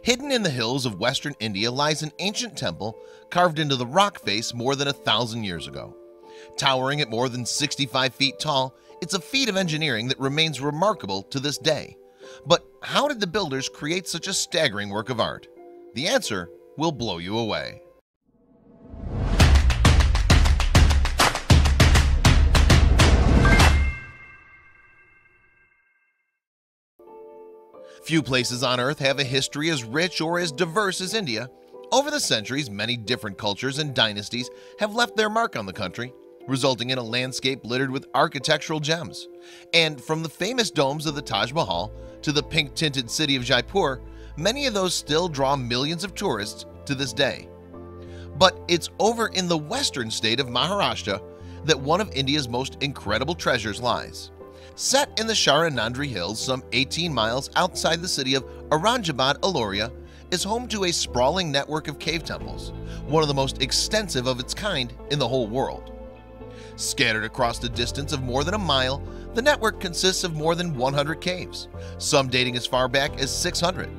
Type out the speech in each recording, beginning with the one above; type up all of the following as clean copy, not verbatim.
Hidden in the hills of western India lies an ancient temple carved into the rock face more than 1,000 years ago. Towering at more than 65 feet tall, it's a feat of engineering that remains remarkable to this day. But how did the builders create such a staggering work of art? The answer will blow you away. Few places on Earth have a history as rich or as diverse as India. Over the centuries, many different cultures and dynasties have left their mark on the country, resulting in a landscape littered with architectural gems. And from the famous domes of the Taj Mahal to the pink-tinted city of Jaipur, many of those still draw millions of tourists to this day. But it's over in the western state of Maharashtra that one of India's most incredible treasures lies. Set in the Sharanandri Hills some 18 miles outside the city of Aurangabad, Aloria, is home to a sprawling network of cave temples, one of the most extensive of its kind in the whole world. Scattered across a distance of more than a mile, the network consists of more than 100 caves, some dating as far back as 600.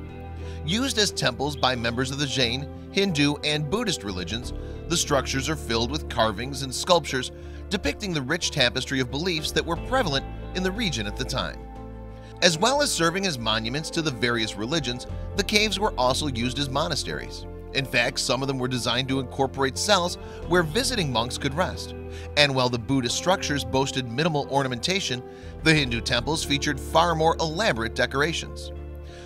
Used as temples by members of the Jain, Hindu, and Buddhist religions, the structures are filled with carvings and sculptures depicting the rich tapestry of beliefs that were prevalent in the region at the time. As well as serving as monuments to the various religions, the caves were also used as monasteries. In fact, some of them were designed to incorporate cells where visiting monks could rest. And while the Buddhist structures boasted minimal ornamentation, the Hindu temples featured far more elaborate decorations.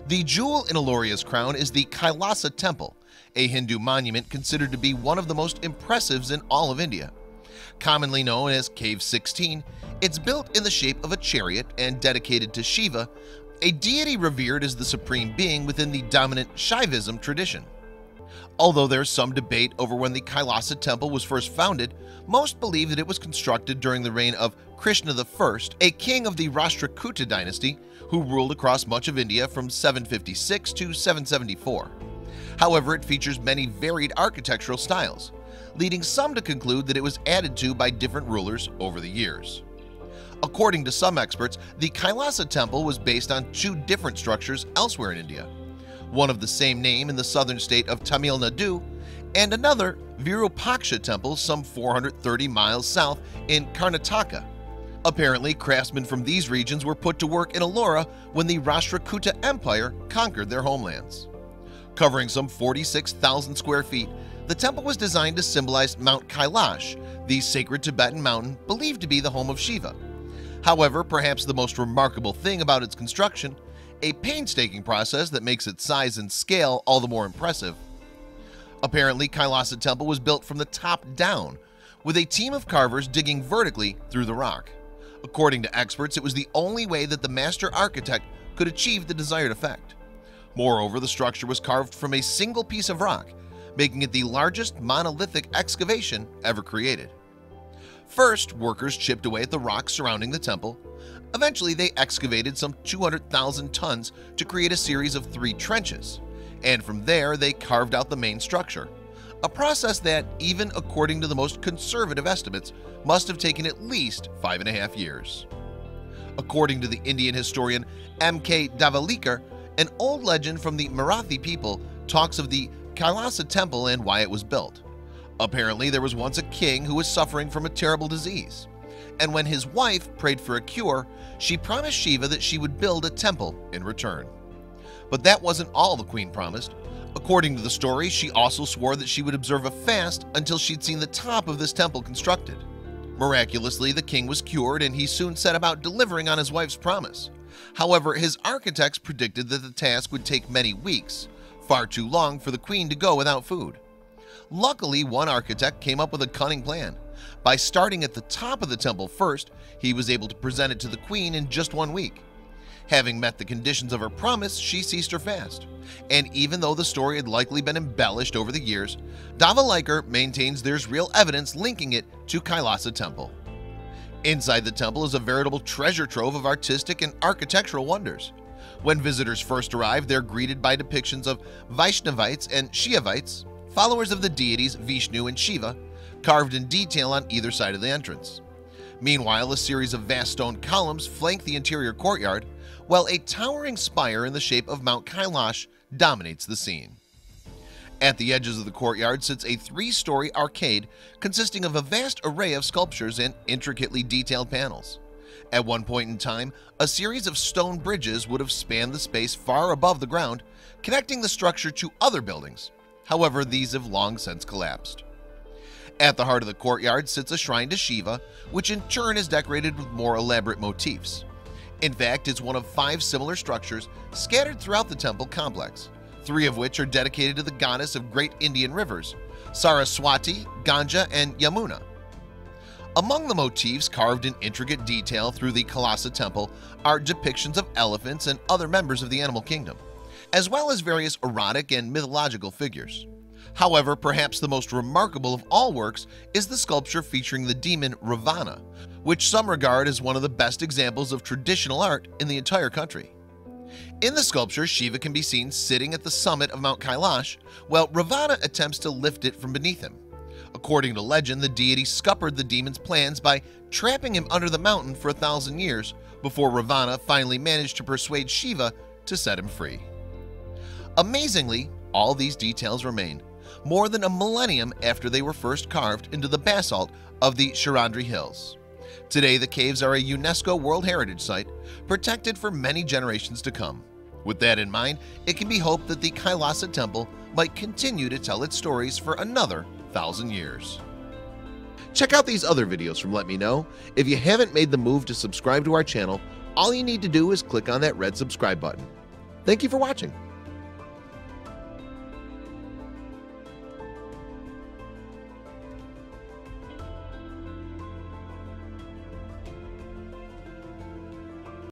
The jewel in Aloria's crown is the Kailasa Temple, a Hindu monument considered to be one of the most impressives in all of India. Commonly known as Cave 16, it's built in the shape of a chariot and dedicated to Shiva, a deity revered as the supreme being within the dominant Shaivism tradition. Although there's some debate over when the Kailasa Temple was first founded, most believe that it was constructed during the reign of Krishna I, a king of the Rashtrakuta dynasty who ruled across much of India from 756 to 774. However, it features many varied architectural styles, leading some to conclude that it was added to by different rulers over the years. According to some experts, the Kailasa Temple was based on two different structures elsewhere in India, one of the same name in the southern state of Tamil Nadu, and another Virupaksha Temple some 430 miles south in Karnataka. Apparently, craftsmen from these regions were put to work in Ellora when the Rashtrakuta Empire conquered their homelands. Covering some 46,000 square feet, the temple was designed to symbolize Mount Kailash, the sacred Tibetan mountain believed to be the home of Shiva. However, perhaps the most remarkable thing about its construction, a painstaking process that makes its size and scale all the more impressive. Apparently, Kailasa Temple was built from the top down, with a team of carvers digging vertically through the rock. According to experts, it was the only way that the master architect could achieve the desired effect. Moreover, the structure was carved from a single piece of rock, making it the largest monolithic excavation ever created. First, workers chipped away at the rock surrounding the temple. Eventually, they excavated some 200,000 tons to create a series of 3 trenches, and from there they carved out the main structure, a process that, even according to the most conservative estimates, must have taken at least 5.5 years. According to the Indian historian M.K. Davalikar, an old legend from the Marathi people talks of the Kailasa Temple and why it was built. Apparently, there was once a king who was suffering from a terrible disease, and when his wife prayed for a cure, she promised Shiva that she would build a temple in return. But that wasn't all the queen promised. According to the story, she also swore that she would observe a fast until she'd seen the top of this temple constructed. Miraculously, the king was cured and he soon set about delivering on his wife's promise. However, his architects predicted that the task would take many weeks, far too long for the queen to go without food. Luckily, one architect came up with a cunning plan. By starting at the top of the temple first, he was able to present it to the queen in just 1 week. Having met the conditions of her promise, she ceased her fast. And even though the story had likely been embellished over the years, Davalikar maintains there's real evidence linking it to Kailasa Temple. Inside the temple is a veritable treasure trove of artistic and architectural wonders. When visitors first arrive, they're greeted by depictions of Vaishnavites and Shaivites, followers of the deities Vishnu and Shiva, carved in detail on either side of the entrance. Meanwhile, a series of vast stone columns flank the interior courtyard, while a towering spire in the shape of Mount Kailash dominates the scene. At the edges of the courtyard sits a 3-story arcade consisting of a vast array of sculptures and intricately detailed panels. At one point in time, a series of stone bridges would have spanned the space far above the ground, connecting the structure to other buildings. However, these have long since collapsed. At the heart of the courtyard sits a shrine to Shiva, which in turn is decorated with more elaborate motifs. In fact, it's one of 5 similar structures scattered throughout the temple complex, 3 of which are dedicated to the goddess of great Indian rivers, Saraswati, Ganga, and Yamuna. Among the motifs carved in intricate detail through the Kailasa temple are depictions of elephants and other members of the animal kingdom, as well as various erotic and mythological figures. However, perhaps the most remarkable of all works is the sculpture featuring the demon Ravana, which some regard as one of the best examples of traditional art in the entire country. In the sculpture, Shiva can be seen sitting at the summit of Mount Kailash, while Ravana attempts to lift it from beneath him. According to legend, the deity scuppered the demon's plans by trapping him under the mountain for 1,000 years before Ravana finally managed to persuade Shiva to set him free. Amazingly, all these details remain, more than a millennium after they were first carved into the basalt of the Shirandri Hills. Today, the caves are a UNESCO World Heritage Site, protected for many generations to come. With that in mind, it can be hoped that the Kailasa Temple might continue to tell its stories for another 1,000 years. Check out these other videos from Let Me Know. If you haven't made the move to subscribe to our channel, all you need to do is click on that red subscribe button. Thank you for watching.